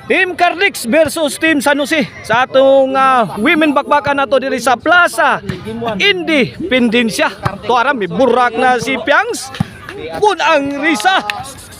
Team Cardix versus Team San Jose sa atong women bakbakan nato diri sa Plaza Independencia. Tuara may burak na si Piangs. Pun ang Risa.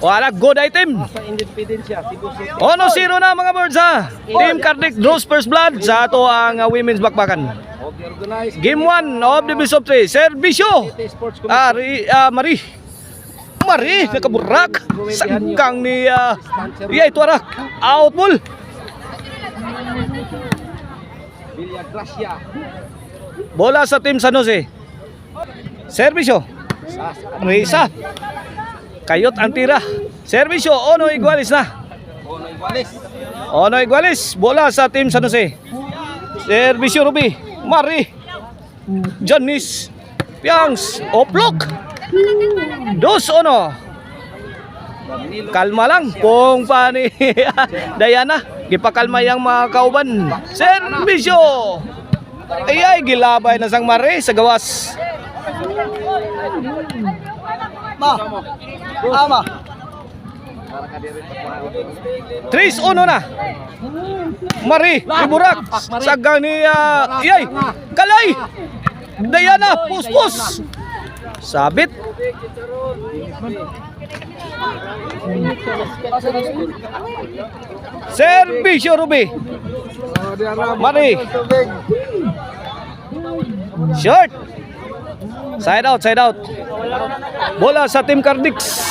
Wala good item. 1-0 na mga birds ha. Team Cardix draws first blood sa ato ang women's bakbakan. Game 1 of the best of 3. Servisyo. Mari nakaburak sangkang ni Yay Tuarak out ball. Bola sa Team San Jose. Servisyo Risa kayot ang tira. Servisyo Ono Iguales na. Ono Iguales. Bola sa Team San Jose. Servisyo Ruby Mari Janice Piangs Oplok 2-1. Kalma lang kung pani Diana. Gipakalma yang mga kauban. Servisyo. Ay gilabay na sang Mare sa gawas. Ama. 3-1 na. Mari iburak sagang ni Iyay Kalay. Diana puspus. Sabit. Servisyo Ruby Mari short. Side out. Bola sa Team Cardix.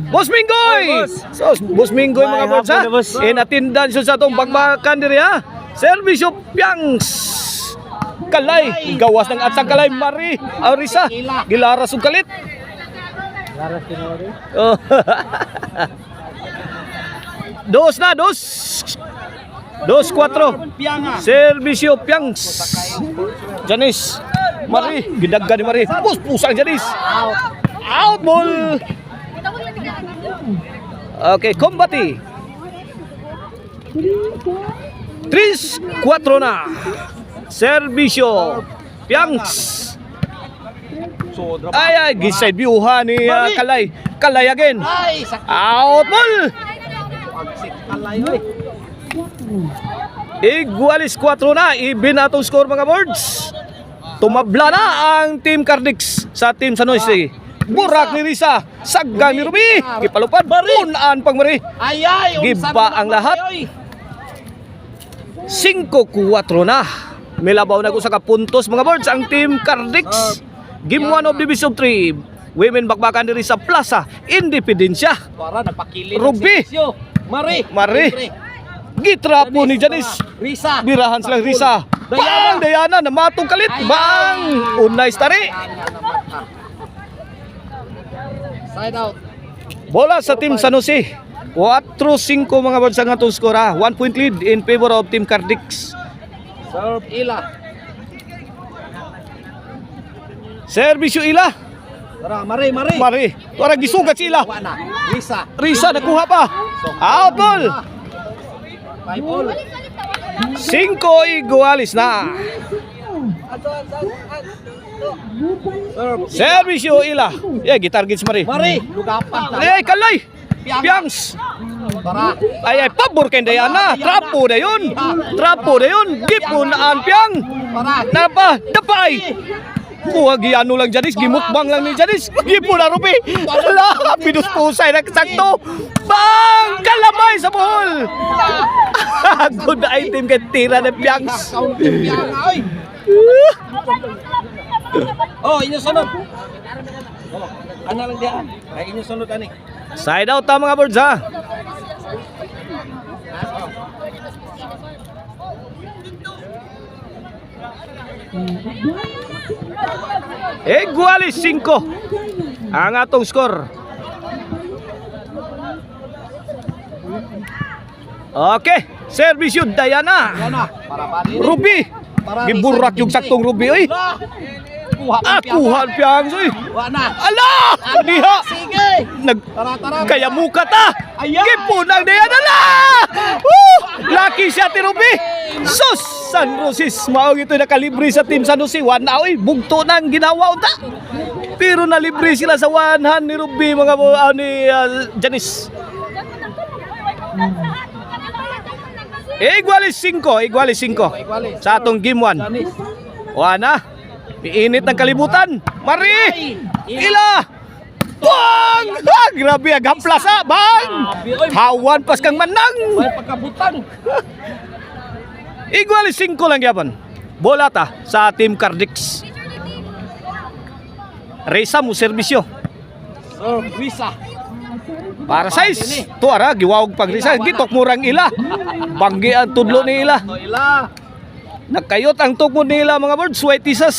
Boss Minggoy. So, Boss Minggoy mga birds ha. In attendance sa itong bagbakan diri ha. Servisyo Piangs Kalay, gawas ng atsang Kalay Mari Arisa, gilaras ug kalit. Oh. Dos 4. Servisyo Piangs Janice Mari, gidagga ni Mari. Pusang Janice. Out ball. Okay, kombati. 3-4 na. Servisyo Piangs. Ay giside view-ha ni Kalay again. Out ball. Igualis 4 na. Even atong score mga birds. Tumabla na ang Team Cardix sa Team San Jose. Burak ni Risa, saggang ni Ruby. Ipalupad, punaan pang Mari. Giba ang lahat. 5-4 na. Milabaw na ko sa kapuntos mga birds ang Team Cardix. Game 1 of the best of 3. Women bakbakan diri sa Plaza Independencia. Ruby Mari gitrapo ni Janice. Birahan silang Risa. Bang Diana namatong kalit. Bang unay stari. Side out. Bola sa Team San Jose. 4-5 mga birds ang atong score ha. 1 point lead in favor of Team Cardix. Serve Ila. Servisyo Ila. Tara, Mari. Tara gisugat si Ila. Risa nakuha pa. Out ball. 5 igualis na. Servisyo Ila. Gitarget si Mari. Lugapan na. Kalay. Piangs. Ay pabor kay Diana. Trapo na yun. Gipunaan Piang. Napa dapay. Kuha giano lang Janice. Gimukbang lang ni Janice. Gipun na Ruby. Ala pinuspusay na sakto. Bang kalamay sa buhol. Good item kay tira na Piangs. Oh, inyo sunod. Ana lang diyan. Ay inyo sunod ani. Side out ta mga birds ha. Igualis 5 ang atong score. Okay, servisyo Diana. Ruby. Giburak yung saktong Ruby oy. Kuha Piangs oy. Ala! Diha. Sige. Kaya muka ta. Gipunang Diana la. Lucky siya ti Ruby. Sus! San Rosis, mao ito nakalibre sa Team San Jose. Wana oy, bugto nang ginawa unta. Pero nalibre sila sa 1 hand ni Ruby mga ni Janice. Igualis 5 sa atong game 1. Janice. Wana, piinit ng kalibutan. Mari! Ila! Bang! Ah, grabe ang hamplasa, bang! Hawan pas kang manang. May pagkabutan. Igualis 5 lang yapon. Bola ta sa Team Cardix. Reza mo serbisyo. Visa. Para size. Tuara giwawag pag resa gitok murang ila. Banggi ang tudlo ni ila. Ila. Nagkayot ang tukmo nila mga birds. White isas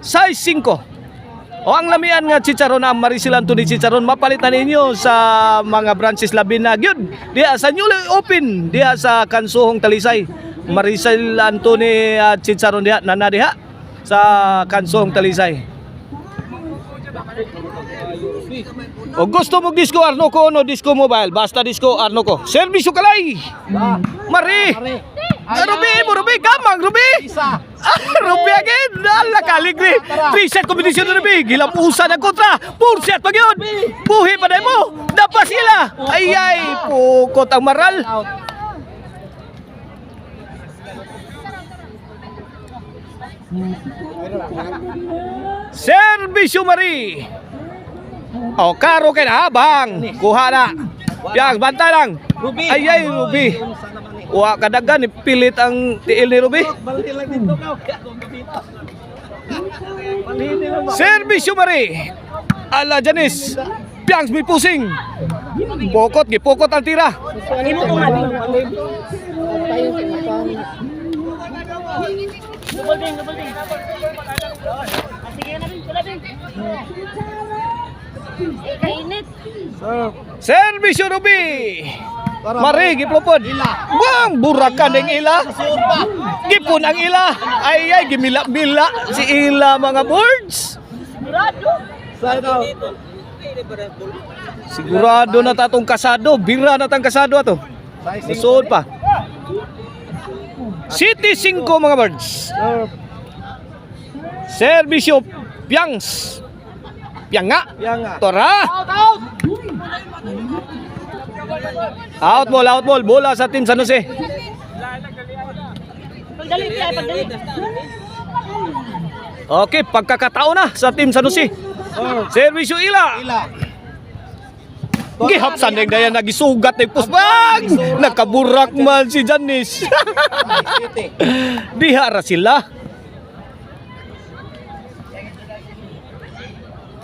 size 5. O ang lamian nga chicharon na marisilan to ni chicharon mapalitan ninyo sa mga branches labi na gyud. Diha sa newly open diha sa Kansuhong Talisay. Marisilan to ni chicharon diha na diha sa Kansuhong Talisay. O gusto mo disco Arnoco no disco mobile basta disco Arnoco. Serbisyo kalay. Mari. Ruby mo Ruby kamang Ruby. Isa. Ruby again. Ala kaligri. 3 set competition Ruby. Gilapusan ang kontra. 4 set pag yun. Buhi pa na mo. Dapat sila. Ay ay pukot ang maral. Serbisyo Mari. O karo kay na habang kuha na. Yang bantay lang. Ruby. Ay ay Ruby. Wa kadagan pilit ang tiil ni Ruby. Balik lang dito ka. Serbisyo Mari. Ala Janice. Piangs may pusing. Bokot gipokot ang tira. Serbisyo Ruby. Mari giplopod. Bang burakan ng ila. Gipon ang ila. Ay ay gimila-mila si ila mga birds. Sigurado na tatong kasado. Bira na tang kasado ato. Susunod pa. City 5 mga birds. Serbisyo Piangs. Pianga. Tora. Out ball. Bola sa Team San Jose. Okay, pagkakataon na sa Team San Jose. Serbisyo ila. Gihapsan ng dayan nagisugat ng pusbang. Nakaburak man si Janice. Dihara sila.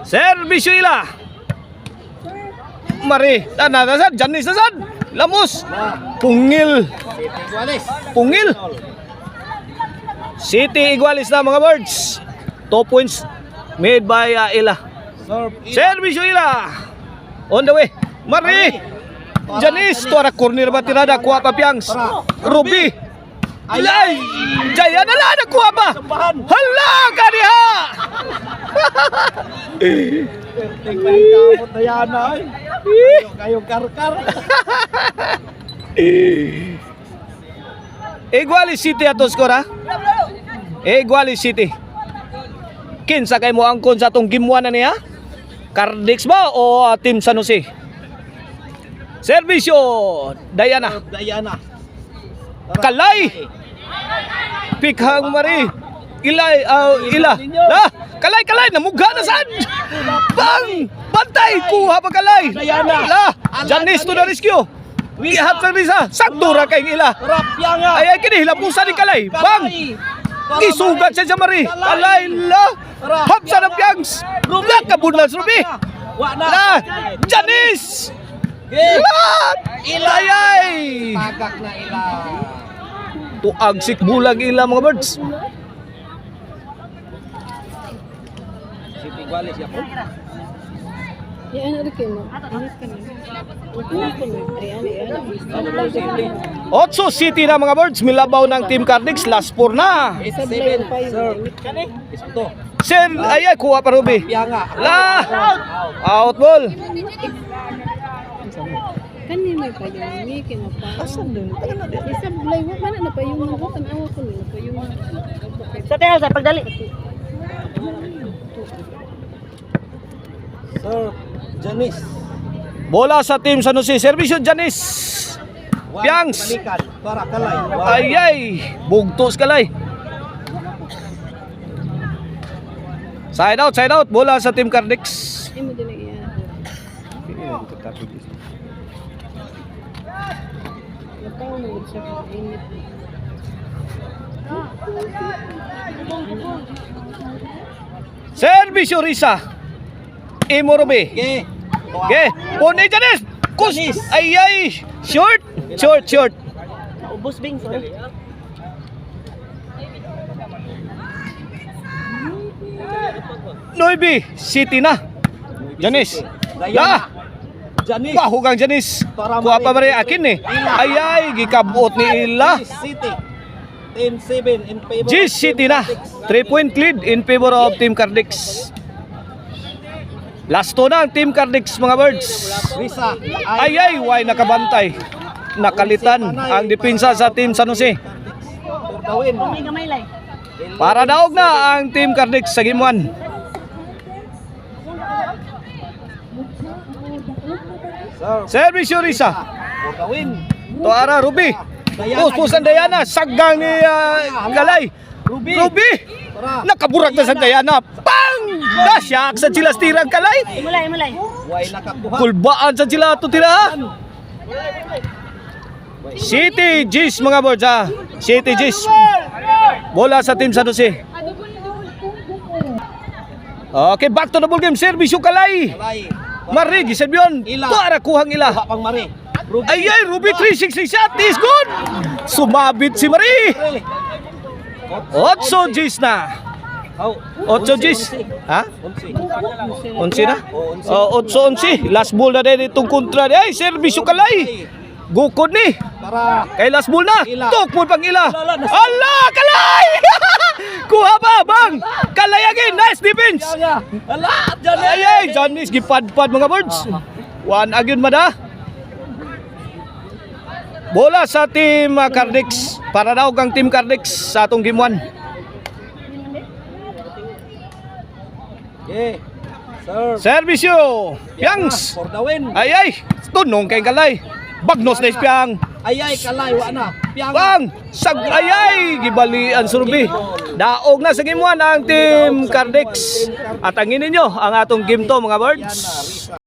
Serbisyo ila. Mari, nasad, Janice nasad. Lamos. Pungil. City Igualis na mga birds. 2 points made by ila. Serbisyo ila. On the way. Mari. Janice, tuara corner ba tirada kuha pa Piangs. Ruby. Ay, Jaya na lang nakuha pa. Hala, kaniha. Kamot na yan ay. Kayong karkar. Igualis City ato skora. Igualis City. Kinsa kay mo angkon sa atong game 1 na niya? Cardix ba o Team San Jose? Serbisyo Diana. Kalay. Pikhang Mari. Ilay ila. La, kalay namugha na sad. Bang! Bantay kuha pa kalay. La, Janice to the rescue. Ihat sa risa. Saktura kay ila. Ay kini hilapusan ni kalay. Bang! Isugat siya sa Mari. Kalay la. Hapsa ng Piangs. La kabunlas Ruby. La, Janice. La, ilayay. Pagak na ila. Tuagsik bulag ila mga birds. City Igualis ya po. Otso City na mga birds. Milabaw ng Team Cardix. Last 4 na. 7 sir. Ito. Sir, ay kuha pa Ruby. Pianga. La, out ball. Kanina pa yung may kinapa. Asan doon? Isa bulay mo mana na pa yung mga tanawa ko na pa yung Sa tayo sa pagdali. Sir Janice. Bola sa team San Jose. Servisyo Janis. Piangs. Balikan. Para kalay. Ayay. Bugtos kalay. Side out. Bola sa team Cardex. Ay mo din iya. Nakaw mo sa init. Servisyo Risa. Imorobe. Okay. Okay. Pune Janis. Kus. Janis. Ayay. Short. Ubos bing so. Noibi. City na. Janis. Ya. Janice. Pahugang Janis. Kuha pa ba rin akin eh. Ayay. Gikabot ni Ila. City. 10-7 in favor. G City na. 3-point lead in favor of Team Cardex. Lasto na ang Team Cardex mga birds. Risa. Ayay, why nakabantay. Nakalitan ang depensa sa Team San Jose. For the win. Para daog na ang Team Cardex sa game 1. Sir. Servisyo Risa. For the win. Tuara Ruby. Puspusan Diana. Saggang ni Galay. Ruby. Nakaburak na sa Diana. Pang! Nasyak sa Chilas tirang Kalay. Mulay. Way nakakuha. Kulbaan sa Chila to tira. City G's mga birds ha. City G's. Bola sa Team San Jose. Okay, back to the ball game. Servisyo Kalay. Kalay. Mari, giserbiyon. Ila. Tuara kuhang ila. Pang Mari. Ruby. Ayay, Ruby 360 shot is good. Sumabit si Mari. 8 G's na. 8 G's. Ha? 11 na? 8-11. Last ball na din itong kontra. Ay, servisyo Kalay. Gukod ni. Para. Kay last ball na. Ila. Tukpon pang ila. Allah, Kalay! Kuha ba, bang? Kalay again. Nice defense. Ala, Janice. Ayay, Janis, gipadpad mga birds. One again mada. Bola sa Team Cardex. Para daw kang Team Cardex sa atong game 1. Okay. Sir. Servisyo. Piangs. For the win. Ayay, tunong kay Kalay. Bagnos na ispiyang. Ayay, kalay, wa na. Piyang. Bang! Sag ayay! Gibalian surbi. Daog na sa game 1 ang Team Cardex. At angin ninyo ang atong game to mga birds.